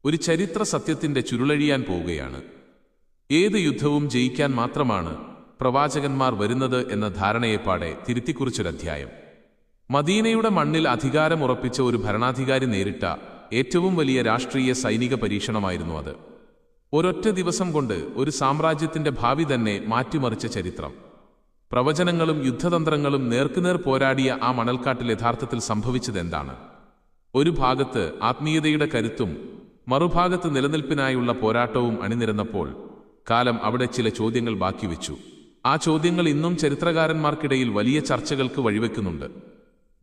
ഒരു ചരിത്ര സത്യത്തിന്റെ ചുരുളഴിയാൻ പോവുകയാണ്. ഏത് യുദ്ധവും ജയിക്കാൻ മാത്രമാണ് പ്രവാചകന്മാർ വരുന്നത് എന്ന ധാരണയെപ്പാടെ തിരുത്തിക്കുറിച്ചൊരധ്യായം. മദീനയുടെ മണ്ണിൽ അധികാരമുറപ്പിച്ച ഒരു ഭരണാധികാരി നേരിട്ട ഏറ്റവും വലിയ രാഷ്ട്രീയ സൈനിക പരീക്ഷണമായിരുന്നു അത്. ഒരൊറ്റ ദിവസം കൊണ്ട് ഒരു സാമ്രാജ്യത്തിന്റെ ഭാവി തന്നെ മാറ്റിമറിച്ച ചരിത്രം. പ്രവചനങ്ങളും യുദ്ധതന്ത്രങ്ങളും നേർക്കുനേർ പോരാടിയ ആ മണൽക്കാട്ടിൽ യഥാർത്ഥത്തിൽ സംഭവിച്ചതെന്താണ്? ഒരു ഭാഗത്ത് ആത്മീയതയുടെ കരുത്തും മറുഭാഗത്ത് നിലനിൽപ്പിനായുള്ള പോരാട്ടവും അണിനിരന്നപ്പോൾ കാലം അവിടെ ചില ചോദ്യങ്ങൾ ബാക്കിവെച്ചു. ആ ചോദ്യങ്ങൾ ഇന്നും ചരിത്രകാരന്മാർക്കിടയിൽ വലിയ ചർച്ചകൾക്ക് വഴിവെക്കുന്നുണ്ട്.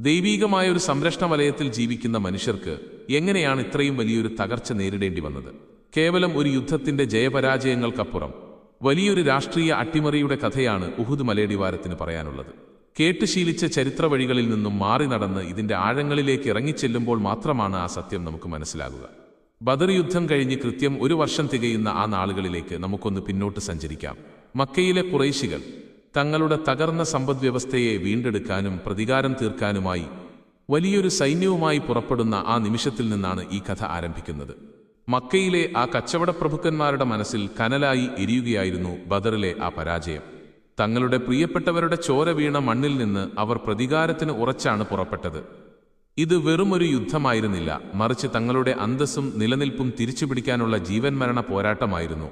ദൈവീകമായ ഒരു സംരക്ഷണ വലയത്തിൽ ജീവിക്കുന്ന മനുഷ്യർക്ക് എങ്ങനെയാണ് ഇത്രയും വലിയൊരു തകർച്ച നേരിടേണ്ടി വന്നത്? കേവലം ഒരു യുദ്ധത്തിന്റെ ജയപരാജയങ്ങൾക്കപ്പുറം വലിയൊരു രാഷ്ട്രീയ അട്ടിമറിയുടെ കഥയാണ് ഉഹുദ് മലയടിവാരത്തിന് പറയാനുള്ളത്. കേട്ടുശീലിച്ച ചരിത്ര വഴികളിൽ നിന്നും മാറി നടന്ന് ഇതിന്റെ ആഴങ്ങളിലേക്ക് ഇറങ്ങിച്ചെല്ലുമ്പോൾ മാത്രമാണ് ആ സത്യം നമുക്ക് മനസ്സിലാകുക. ബദർ യുദ്ധം കഴിഞ്ഞ് കൃത്യം ഒരു വർഷം തികയുന്ന ആ നാളുകളിലേക്ക് നമുക്കൊന്ന് പിന്നോട്ട് സഞ്ചരിക്കാം. മക്കയിലെ ഖുറൈശികൾ തങ്ങളുടെ തകർന്ന സമ്പദ്വ്യവസ്ഥയെ വീണ്ടെടുക്കാനും പ്രതികാരം തീർക്കാനുമായി വലിയൊരു സൈന്യവുമായി പുറപ്പെടുന്ന ആ നിമിഷത്തിൽ നിന്നാണ് ഈ കഥ ആരംഭിക്കുന്നത്. മക്കയിലെ ആ കച്ചവട പ്രഭുക്കന്മാരുടെ മനസ്സിൽ കനലായി എരിയുകയായിരുന്നു ബദറിലെ ആ പരാജയം. തങ്ങളുടെ പ്രിയപ്പെട്ടവരുടെ ചോര വീണ മണ്ണിൽ നിന്ന് അവർ പ്രതികാരത്തിന് ഉറച്ചാണ് പുറപ്പെട്ടത്. ഇത് വെറുമൊരു യുദ്ധമായിരുന്നില്ല, മറിച്ച് തങ്ങളുടെ അന്തസ്സും നിലനിൽപ്പും തിരിച്ചുപിടിക്കാനുള്ള ജീവൻ മരണ പോരാട്ടമായിരുന്നു.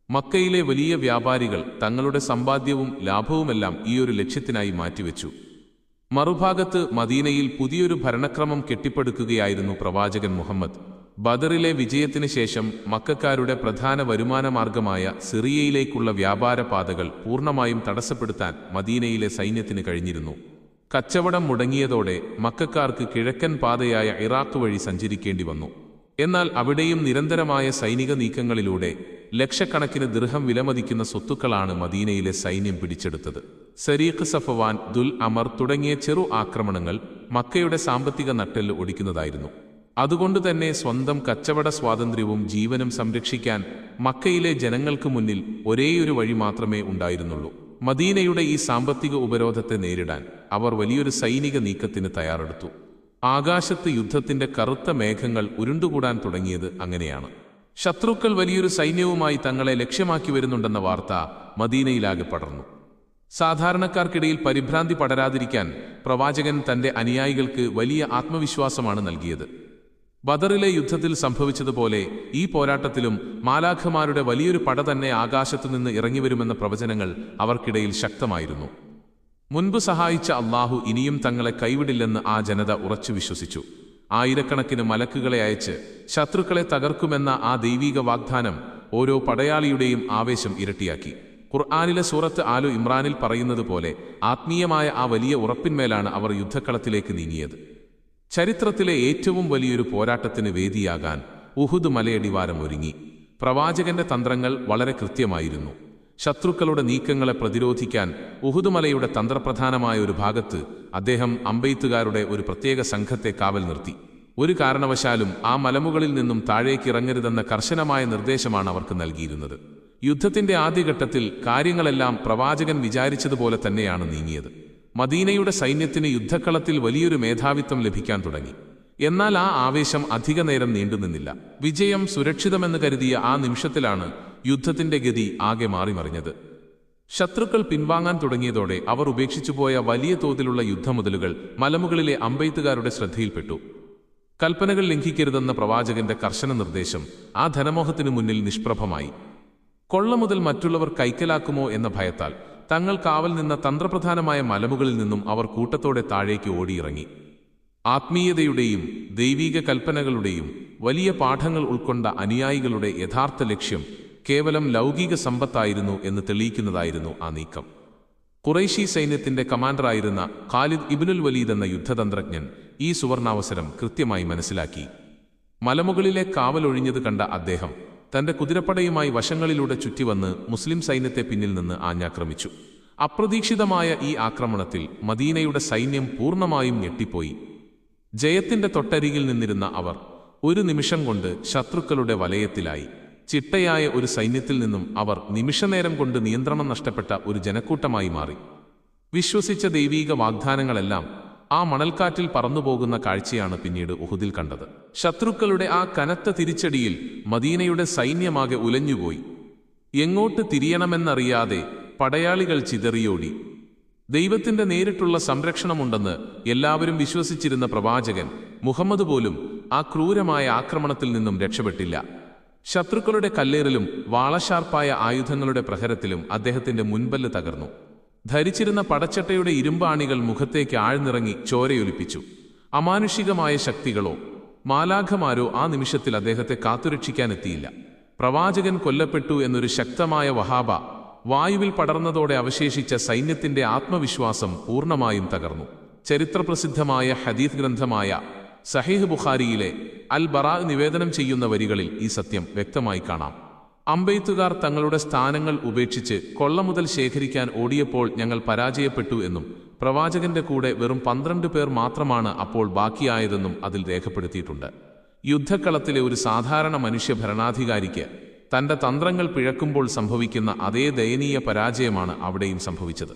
മക്കയിലെ വലിയ വ്യാപാരികൾ തങ്ങളുടെ സമ്പാദ്യവും ലാഭവുമെല്ലാം ഈ ഒരു ലക്ഷ്യത്തിനായി മാറ്റിവെച്ചു. മറുഭാഗത്ത് മദീനയിൽ പുതിയൊരു ഭരണക്രമം കെട്ടിപ്പടുക്കുകയായിരുന്നു പ്രവാചകൻ മുഹമ്മദ്. ബദറിലെ വിജയത്തിന് ശേഷം മക്കക്കാരുടെ പ്രധാന വരുമാനമാർഗമായ സിറിയയിലേക്കുള്ള വ്യാപാര പാതകൾ പൂർണ്ണമായും തടസ്സപ്പെടുത്താൻ മദീനയിലെ സൈന്യത്തിന് കഴിഞ്ഞിരുന്നു. കച്ചവടം മുടങ്ങിയതോടെ മക്കക്കാർക്ക് കിഴക്കൻ പാതയായ ഇറാഖ് വഴി സഞ്ചരിക്കേണ്ടി വന്നു. എന്നാൽ അവിടെയും നിരന്തരമായ സൈനിക നീക്കങ്ങളിലൂടെ ലക്ഷക്കണക്കിന് ദിർഹം വിലമതിക്കുന്ന സ്വത്തുക്കളാണ് മദീനയിലെ സൈന്യം പിടിച്ചെടുത്തത്. സരീഖ്, സഫവാൻ, ദുൽ അമർ തുടങ്ങിയ ചെറു ആക്രമണങ്ങൾ മക്കയുടെ സാമ്പത്തിക നട്ടെല്ല് ഒടിക്കുന്നതായിരുന്നു. അതുകൊണ്ടുതന്നെ സ്വന്തം കച്ചവട സ്വാതന്ത്ര്യവും ജീവനും സംരക്ഷിക്കാൻ മക്കയിലെ ജനങ്ങൾക്ക് മുന്നിൽ ഒരേയൊരു വഴി മാത്രമേ ഉണ്ടായിരുന്നുള്ളൂ. മദീനയുടെ ഈ സാമ്പത്തിക ഉപരോധത്തെ നേരിടാൻ അവർ വലിയൊരു സൈനിക നീക്കത്തിന് തയ്യാറെടുത്തു. ആകാശത്ത് യുദ്ധത്തിന്റെ കറുത്ത മേഘങ്ങൾ ഉരുണ്ടുകൂടാൻ തുടങ്ങിയത് അങ്ങനെയാണ്. ശത്രുക്കൾ വലിയൊരു സൈന്യവുമായി തങ്ങളെ ലക്ഷ്യമാക്കി വരുന്നുണ്ടെന്ന വാർത്ത മദീനയിലാകെ പടർന്നു. സാധാരണക്കാർക്കിടയിൽ പരിഭ്രാന്തി പടരാതിരിക്കാൻ പ്രവാചകൻ തന്റെ അനുയായികൾക്ക് വലിയ ആത്മവിശ്വാസമാണ് നൽകിയത്. ബദറിലെ യുദ്ധത്തിൽ സംഭവിച്ചതുപോലെ ഈ പോരാട്ടത്തിലും മാലാഖമാരുടെ വലിയൊരു പട തന്നെ ആകാശത്തുനിന്ന് ഇറങ്ങിവരുമെന്ന പ്രവചനങ്ങൾ അവർക്കിടയിൽ ശക്തമായിരുന്നു. മുൻപ് സഹായിച്ച അള്ളാഹു ഇനിയും തങ്ങളെ കൈവിടില്ലെന്ന് ആ ജനത ഉറച്ചു വിശ്വസിച്ചു. ആയിരക്കണക്കിന് മലക്കുകളെ അയച്ച് ശത്രുക്കളെ തകർക്കുമെന്ന ആ ദൈവീക വാഗ്ദാനം ഓരോ പടയാളിയുടെയും ആവേശം ഇരട്ടിയാക്കി. ഖുർആനിലെ സൂറത്ത് ആലു ഇമ്രാനിൽ പറയുന്നത് പോലെ ആത്മീയമായ ആ വലിയ ഉറപ്പിന്മേലാണ് അവർ യുദ്ധക്കളത്തിലേക്ക് നീങ്ങിയത്. ചരിത്രത്തിലെ ഏറ്റവും വലിയൊരു പോരാട്ടത്തിന് വേദിയാകാൻ ഉഹുദ് മലയടിവാരം ഒരുങ്ങി. പ്രവാചകന്റെ തന്ത്രങ്ങൾ വളരെ കൃത്യമായിരുന്നു. ശത്രുക്കളുടെ നീക്കങ്ങളെ പ്രതിരോധിക്കാൻ ഉഹുദ് മലയുടെ തന്ത്രപ്രധാനമായ ഒരു ഭാഗത്ത് അദ്ദേഹം അമ്പെയ്ത്തുകാരുടെ ഒരു പ്രത്യേക സംഘത്തെ കാവൽ നിർത്തി. ഒരു കാരണവശാലും ആ മലമുകളിൽ നിന്നും താഴേക്കിറങ്ങരുതെന്ന കർശനമായ നിർദ്ദേശമാണ് അവർക്ക് നൽകിയിരുന്നത്. യുദ്ധത്തിന്റെ ആദ്യഘട്ടത്തിൽ കാര്യങ്ങളെല്ലാം പ്രവാചകൻ വിചാരിച്ചതുപോലെ തന്നെയാണ് നീങ്ങിയത്. മദീനയുടെ സൈന്യത്തിന് യുദ്ധക്കളത്തിൽ വലിയൊരു മേധാവിത്വം ലഭിക്കാൻ തുടങ്ങി. എന്നാൽ ആ ആവേശം അധിക നേരം നീണ്ടുനിന്നില്ല. വിജയം സുരക്ഷിതമെന്ന് കരുതിയ ആ നിമിഷത്തിലാണ് യുദ്ധത്തിന്റെ ഗതി ആകെ മാറിമറിഞ്ഞത്. ശത്രുക്കൾ പിൻവാങ്ങാൻ തുടങ്ങിയതോടെ അവർ ഉപേക്ഷിച്ചുപോയ വലിയ തോതിലുള്ള യുദ്ധമുതലുകൾ മലമുകളിലെ അമ്പെയ്ത്തുകാരുടെ ശ്രദ്ധയിൽപ്പെട്ടു. കൽപ്പനകൾ ലംഘിക്കരുതെന്ന പ്രവാചകന്റെ കർശന നിർദ്ദേശം ആ ധനമോഹത്തിനു മുന്നിൽ നിഷ്പ്രഭമായി. കൊള്ള മുതൽ മറ്റുള്ളവർ കൈക്കലാക്കുമോ എന്ന ഭയത്താൽ തങ്ങൾ കാവൽ നിന്ന തന്ത്രപ്രധാനമായ മലമുകളിൽ നിന്നും അവർ കൂട്ടത്തോടെ താഴേക്ക് ഓടിയിറങ്ങി. ആത്മീയതയുടെയും ദൈവീക കൽപ്പനകളുടെയും വലിയ പാഠങ്ങൾ ഉൾക്കൊണ്ട അനുയായികളുടെ യഥാർത്ഥ ലക്ഷ്യം കേവലം ലൗകിക സമ്പത്തായിരുന്നു എന്ന് തെളിയിക്കുന്നതായിരുന്നു ആ നീക്കം. ഖുറൈശി സൈന്യത്തിന്റെ കമാൻഡറായിരുന്ന ഖാലിദ് ഇബ്നുൽ വലീദ് എന്ന യുദ്ധതന്ത്രജ്ഞൻ ഈ സുവർണാവസരം കൃത്യമായി മനസ്സിലാക്കി. മലമുകളിലെ കാവലൊഴിഞ്ഞത് കണ്ട അദ്ദേഹം തന്റെ കുതിരപ്പടയുമായി വശങ്ങളിലൂടെ ചുറ്റിവന്ന് മുസ്ലിം സൈന്യത്തെ പിന്നിൽ നിന്ന് ആഞ്ഞാക്രമിച്ചു. അപ്രതീക്ഷിതമായ ഈ ആക്രമണത്തിൽ മദീനയുടെ സൈന്യം പൂർണ്ണമായും ഞെട്ടിപ്പോയി. ജയത്തിന്റെ തൊട്ടരികിൽ നിന്നിരുന്ന അവർ ഒരു നിമിഷം കൊണ്ട് ശത്രുക്കളുടെ വലയത്തിലായി. ചിട്ടയായ ഒരു സൈന്യത്തിൽ നിന്നും അവർ നിമിഷനേരം കൊണ്ട് നിയന്ത്രണം നഷ്ടപ്പെട്ട ഒരു ജനക്കൂട്ടമായി മാറി. വിശ്വസിച്ച ദൈവീക വാഗ്ദാനങ്ങളെല്ലാം ആ മണൽക്കാറ്റിൽ പറന്നുപോകുന്ന കാഴ്ചയാണ് പിന്നീട് ഉഹുദിൽ കണ്ടത്. ശത്രുക്കളുടെ ആ കനത്ത തിരിച്ചടിയിൽ മദീനയുടെ സൈന്യമാകെ ഉലഞ്ഞുപോയി. എങ്ങോട്ട് തിരിയണമെന്നറിയാതെ പടയാളികൾ ചിതറിയോടി. ദൈവത്തിന്റെ നേരിട്ടുള്ള സംരക്ഷണമുണ്ടെന്ന് എല്ലാവരും വിശ്വസിച്ചിരുന്ന പ്രവാചകൻ മുഹമ്മദ് പോലും ആ ക്രൂരമായ ആക്രമണത്തിൽ നിന്നും രക്ഷപ്പെട്ടില്ല. ശത്രുക്കളുടെ കല്ലേറിലും വാളശാർപ്പായ ആയുധങ്ങളുടെ പ്രഹരത്തിലും അദ്ദേഹത്തിന്റെ മുൻപല്ല് തകർന്നു. ധരിച്ചിരുന്ന പടച്ചട്ടയുടെ ഇരുമ്പാണികൾ മുഖത്തേക്ക് ആഴ്ന്നിറങ്ങി ചോരയൊലിപ്പിച്ചു. അമാനുഷികമായ ശക്തികളോ മാലാഖമാരോ ആ നിമിഷത്തിൽ അദ്ദേഹത്തെ കാത്തുരക്ഷിക്കാനെത്തിയില്ല. പ്രവാചകൻ കൊല്ലപ്പെട്ടു എന്നൊരു ശക്തമായ വഹാബ വായുവിൽ പടർന്നതോടെ അവശേഷിച്ച സൈന്യത്തിന്റെ ആത്മവിശ്വാസം പൂർണ്ണമായും തകർന്നു. ചരിത്രപ്രസിദ്ധമായ ഹദീസ് ഗ്രന്ഥമായ സഹീഹ് ബുഖാരിയിലെ അൽ ബറാ നിവേദനം ചെയ്യുന്ന വരികളിൽ ഈ സത്യം വ്യക്തമായി കാണാം. അമ്പെയ്ത്തുകാർ തങ്ങളുടെ സ്ഥാനങ്ങൾ ഉപേക്ഷിച്ച് കൊള്ളമുതൽ ശേഖരിക്കാൻ ഓടിയപ്പോൾ ഞങ്ങൾ പരാജയപ്പെട്ടു എന്നും പ്രവാചകന്റെ കൂടെ വെറും 12 പേർ മാത്രമാണ് അപ്പോൾ ബാക്കിയായതെന്നും അതിൽ രേഖപ്പെടുത്തിയിട്ടുണ്ട്. യുദ്ധക്കളത്തിലെ ഒരു സാധാരണ മനുഷ്യ ഭരണാധികാരിക്ക് തന്റെ തന്ത്രങ്ങൾ പിഴക്കുമ്പോൾ സംഭവിക്കുന്ന അതേ ദയനീയ പരാജയമാണ് അവിടെയും സംഭവിച്ചത്.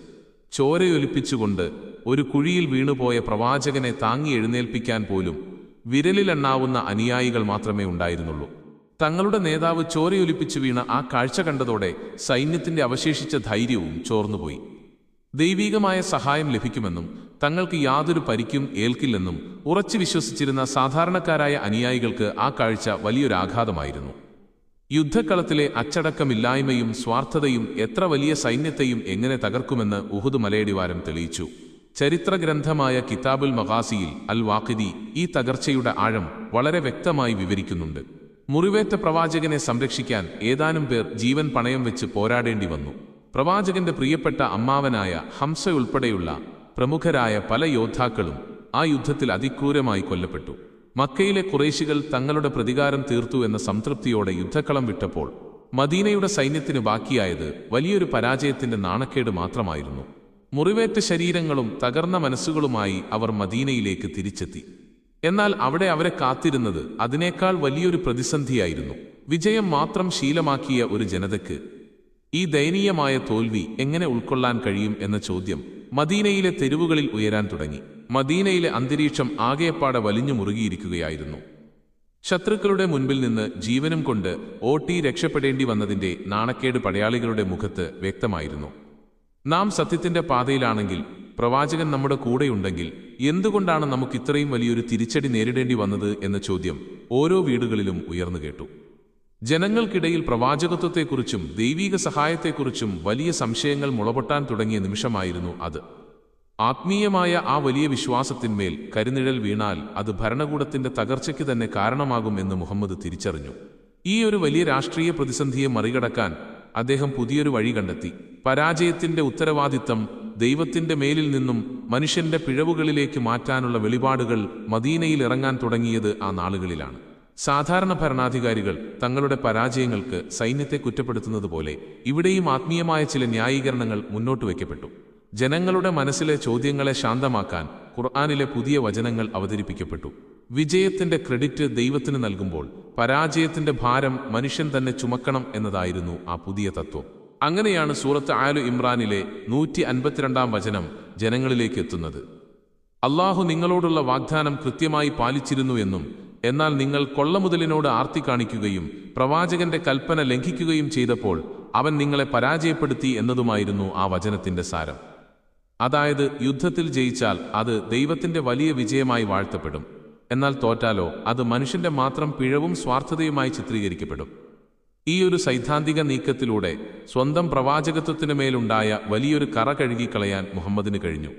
ചോരയൊലിപ്പിച്ചുകൊണ്ട് ഒരു കുഴിയിൽ വീണുപോയ പ്രവാചകനെ താങ്ങി എഴുന്നേൽപ്പിക്കാൻ പോലും വിരലിലെണ്ണാവുന്ന അനുയായികൾ മാത്രമേ ഉണ്ടായിരുന്നുള്ളൂ. തങ്ങളുടെ നേതാവ് ചോരയൊലിപ്പിച്ചു വീണ ആ കാഴ്ച കണ്ടതോടെ സൈന്യത്തിന്റെ അവശേഷിച്ച ധൈര്യവും ചോർന്നുപോയി. ദൈവീകമായ സഹായം ലഭിക്കുമെന്നും തങ്ങൾക്ക് യാതൊരു പരിക്കും ഏൽക്കില്ലെന്നും ഉറച്ചു വിശ്വസിച്ചിരുന്ന സാധാരണക്കാരായ അനുയായികൾക്ക് ആ കാഴ്ച വലിയൊരാഘാതമായിരുന്നു. യുദ്ധക്കളത്തിലെ അച്ചടക്കമില്ലായ്മയും സ്വാർത്ഥതയും എത്ര വലിയ സൈന്യത്തെയും എങ്ങനെ തകർക്കുമെന്ന് ഉഹുദ് മലയടിവാരം തെളിയിച്ചു. ചരിത്രഗ്രന്ഥമായ കിതാബുൽ മഗാസിയിൽ അൽ വാഖിദി ഈ തകർച്ചയുടെ ആഴം വളരെ വ്യക്തമായി വിവരിക്കുന്നുണ്ട്. മുറിവേറ്റ പ്രവാചകനെ സംരക്ഷിക്കാൻ ഏതാനും പേർ ജീവൻ പണയം വെച്ച് പോരാടേണ്ടി വന്നു. പ്രവാചകന്റെ പ്രിയപ്പെട്ട അമ്മാവനായ ഹംസ ഉൾപ്പെടെയുള്ള പ്രമുഖരായ പല യോദ്ധാക്കളും ആ യുദ്ധത്തിൽ അതിക്രൂരമായി കൊല്ലപ്പെട്ടു. മക്കയിലെ ഖുറൈശികൾ തങ്ങളുടെ പ്രതികാരം തീർത്തു എന്ന സംതൃപ്തിയോടെ യുദ്ധക്കളം വിട്ടപ്പോൾ മദീനയുടെ സൈന്യത്തിന് ബാക്കിയായത് വലിയൊരു പരാജയത്തിന്റെ നാണക്കേട് മാത്രമായിരുന്നു. മുറിവേറ്റ ശരീരങ്ങളും തകർന്ന മനസ്സുകളുമായി അവർ മദീനയിലേക്ക് തിരിച്ചെത്തി. എന്നാൽ അവിടെ അവരെ കാത്തിരുന്നത് അതിനേക്കാൾ വലിയൊരു പ്രതിസന്ധിയായിരുന്നു. വിജയം മാത്രം ശീലമാക്കിയ ഒരു ജനതയ്ക്ക് ഈ ദയനീയമായ തോൽവി എങ്ങനെ ഉൾക്കൊള്ളാൻ കഴിയും എന്ന ചോദ്യം മദീനയിലെ തെരുവുകളിൽ ഉയരാൻ തുടങ്ങി. മദീനയിലെ അന്തരീക്ഷം ആകെപ്പാടെ വലിഞ്ഞു മുറുകിയിരിക്കുകയായിരുന്നു. ശത്രുക്കളുടെ മുൻപിൽ നിന്ന് ജീവനും കൊണ്ട് ഓട്ടി രക്ഷപ്പെടേണ്ടി വന്നതിന്റെ നാണക്കേട് പടയാളികളുടെ മുഖത്ത് വ്യക്തമായിരുന്നു. നാം സത്യത്തിന്റെ പാതയിലാണെങ്കിൽ, പ്രവാചകൻ നമ്മുടെ കൂടെയുണ്ടെങ്കിൽ എന്തുകൊണ്ടാണ് നമുക്ക് ഇത്രയും വലിയൊരു തിരിച്ചടി നേരിടേണ്ടി വന്നത് എന്ന ചോദ്യം ഓരോ വീടുകളിലും ഉയർന്നു കേട്ടു. ജനങ്ങൾക്കിടയിൽ പ്രവാചകത്വത്തെക്കുറിച്ചും ദൈവീക സഹായത്തെക്കുറിച്ചും വലിയ സംശയങ്ങൾ മുളപൊട്ടാൻ തുടങ്ങിയ നിമിഷമായിരുന്നു അത്. ആത്മീയമായ ആ വലിയ വിശ്വാസത്തിന്മേൽ കരിനിഴൽ വീണാൽ അത് ഭരണകൂടത്തിന്റെ തകർച്ചയ്ക്ക് തന്നെ കാരണമാകും എന്ന് മുഹമ്മദ് തിരിച്ചറിഞ്ഞു. ഈ ഒരു വലിയ രാഷ്ട്രീയ പ്രതിസന്ധിയെ മറികടക്കാൻ അദ്ദേഹം പുതിയൊരു വഴി കണ്ടെത്തി. പരാജയത്തിന്റെ ഉത്തരവാദിത്തം ദൈവത്തിന്റെ മേലിൽ നിന്നും മനുഷ്യന്റെ പിഴവുകളിലേക്ക് മാറ്റാനുള്ള വെളിപാടുകൾ മദീനയിൽ ഇറങ്ങാൻ തുടങ്ങിയത് ആ നാളുകളിലാണ്. സാധാരണ ഭരണാധികാരികൾ തങ്ങളുടെ പരാജയങ്ങൾക്ക് സൈന്യത്തെ കുറ്റപ്പെടുത്തുന്നത് പോലെ ഇവിടെയും ആത്മീയമായ ചില ന്യായീകരണങ്ങൾ മുന്നോട്ട് വയ്ക്കപ്പെട്ടു. ജനങ്ങളുടെ മനസ്സിലെ ചോദ്യങ്ങളെ ശാന്തമാക്കാൻ ഖുർആനിലെ പുതിയ വചനങ്ങൾ അവതരിപ്പിക്കപ്പെട്ടു. വിജയത്തിന്റെ ക്രെഡിറ്റ് ദൈവത്തിന് നൽകുമ്പോൾ പരാജയത്തിന്റെ ഭാരം മനുഷ്യൻ തന്നെ ചുമക്കണം എന്നതായിരുന്നു ആ പുതിയ തത്വം. അങ്ങനെയാണ് സൂറത്ത് ആലു ഇമ്രാനിലെ 152 വചനം ജനങ്ങളിലേക്ക് എത്തുന്നത്. അല്ലാഹു നിങ്ങളോടുള്ള വാഗ്ദാനം കൃത്യമായി പാലിച്ചിരുന്നു എന്നും എന്നാൽ നിങ്ങൾ കൊള്ളമുതലിനോട് ആർത്തി കാണിക്കുകയും പ്രവാചകന്റെ കൽപ്പന ലംഘിക്കുകയും ചെയ്തപ്പോൾ അവൻ നിങ്ങളെ പരാജയപ്പെടുത്തി എന്നതുമായിരുന്നു ആ വചനത്തിന്റെ സാരം. അതായത്, യുദ്ധത്തിൽ ജയിച്ചാൽ അത് ദൈവത്തിന്റെ വലിയ വിജയമായി വാഴ്ത്തപ്പെടും, എന്നാൽ തോറ്റാലോ അത് മനുഷ്യന്റെ മാത്രം പിഴവും സ്വാർത്ഥതയുമായി ചിത്രീകരിക്കപ്പെടും. ഈ ഒരു സൈദ്ധാന്തിക നീക്കത്തിലൂടെ സ്വന്തം പ്രവാചകത്വത്തിനു മേലുണ്ടായ വലിയൊരു കറ കഴുകിക്കളയാൻ മുഹമ്മദിന് കഴിഞ്ഞു.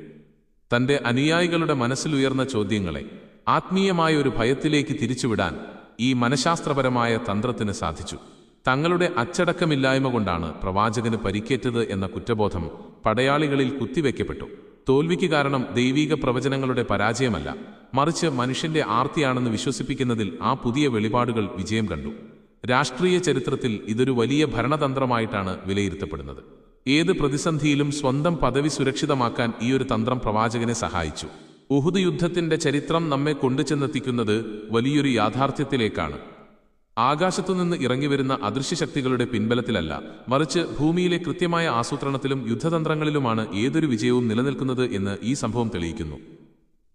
തന്റെ അനുയായികളുടെ മനസ്സിലുയർന്ന ചോദ്യങ്ങളെ ആത്മീയമായ ഒരു ഭയത്തിലേക്ക് തിരിച്ചുവിടാൻ ഈ മനഃശാസ്ത്രപരമായ തന്ത്രത്തിന് സാധിച്ചു. തങ്ങളുടെ അച്ചടക്കമില്ലായ്മ കൊണ്ടാണ് പ്രവാചകന് പരിക്കേറ്റത് എന്ന കുറ്റബോധം പടയാളികളിൽ കുത്തിവെക്കപ്പെട്ടു. തോൽവിക്ക് കാരണം ദൈവീക പ്രവചനങ്ങളുടെ പരാജയമല്ല, മറിച്ച് മനുഷ്യന്റെ ആർത്തിയാണെന്ന് വിശ്വസിപ്പിക്കുന്നതിൽ ആ പുതിയ വെളിപാടുകൾ വിജയം കണ്ടു. രാഷ്ട്രീയ ചരിത്രത്തിൽ ഇതൊരു വലിയ ഭരണതന്ത്രമായിട്ടാണ് വിലയിരുത്തപ്പെടുന്നത്. ഏത് പ്രതിസന്ധിയിലും സ്വന്തം പദവി സുരക്ഷിതമാക്കാൻ ഈ ഒരു തന്ത്രം പ്രവാചകനെ സഹായിച്ചു. ഉഹുദ് യുദ്ധത്തിന്റെ ചരിത്രം നമ്മെ കൊണ്ടുചെന്നെത്തിക്കുന്നത് വലിയൊരു യാഥാർത്ഥ്യത്തിലേക്കാണ്. ആകാശത്തുനിന്ന് ഇറങ്ങിവരുന്ന അദൃശ്യശക്തികളുടെ പിൻബലത്തിലല്ല, മറിച്ച് ഭൂമിയിലെ കൃത്യമായ ആസൂത്രണത്തിലും യുദ്ധതന്ത്രങ്ങളിലുമാണ് ഏതൊരു വിജയവും നിലനിൽക്കുന്നത് എന്ന് ഈ സംഭവം തെളിയിക്കുന്നു.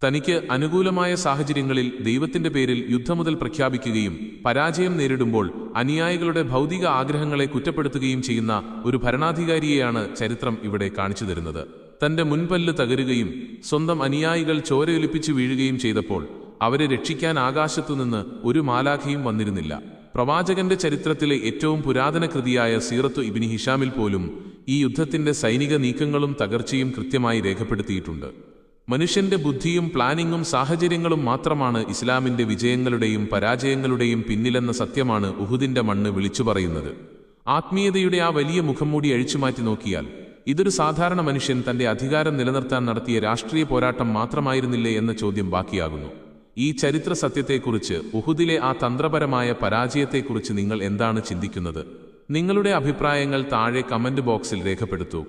തനിക്ക് അനുകൂലമായ സാഹചര്യങ്ങളിൽ ദൈവത്തിന്റെ പേരിൽ യുദ്ധമുതൽ പ്രഖ്യാപിക്കുകയും പരാജയം നേരിടുമ്പോൾ അനുയായികളുടെ ഭൗതിക ആഗ്രഹങ്ങളെ കുറ്റപ്പെടുത്തുകയും ചെയ്യുന്ന ഒരു ഭരണാധികാരിയെയാണ് ചരിത്രം ഇവിടെ കാണിച്ചു തരുന്നത്. തന്റെ മുൻപല്ല് തകരുകയും സ്വന്തം അനുയായികൾ ചോരയൊലിപ്പിച്ചു വീഴുകയും ചെയ്തപ്പോൾ അവരെ രക്ഷിക്കാൻ ആകാശത്തുനിന്ന് ഒരു മാലാഖയും വന്നിരുന്നില്ല. പ്രവാചകന്റെ ചരിത്രത്തിലെ ഏറ്റവും പുരാതന കൃതിയായ സീറത്തു ഇബ്നു ഹിഷാമിൽ പോലും ഈ യുദ്ധത്തിന്റെ സൈനിക നീക്കങ്ങളും തകർച്ചയും കൃത്യമായി രേഖപ്പെടുത്തിയിട്ടുണ്ട്. മനുഷ്യന്റെ ബുദ്ധിയും പ്ലാനിങ്ങും സാഹചര്യങ്ങളും മാത്രമാണ് ഇസ്ലാമിന്റെ വിജയങ്ങളുടെയും പരാജയങ്ങളുടെയും പിന്നിലെന്ന സത്യമാണ് ഉഹുദിന്റെ മണ്ണ് വിളിച്ചു പറയുന്നത്. ആത്മീയതയുടെ ആ വലിയ മുഖംമൂടി അഴിച്ചുമാറ്റി നോക്കിയാൽ ഇതൊരു സാധാരണ മനുഷ്യൻ തന്റെ അധികാരം നിലനിർത്താൻ നടത്തിയ രാഷ്ട്രീയ പോരാട്ടം മാത്രമായിരുന്നില്ലേ എന്ന ചോദ്യം ബാക്കിയാകുന്നു. ഈ ചരിത്ര സത്യത്തെക്കുറിച്ച്, ഉഹുദിലെ ആ തന്ത്രപരമായ പരാജയത്തെക്കുറിച്ച് നിങ്ങൾ എന്താണ് ചിന്തിക്കുന്നത്? നിങ്ങളുടെ അഭിപ്രായങ്ങൾ താഴെ കമന്റ് ബോക്സിൽ രേഖപ്പെടുത്തൂ.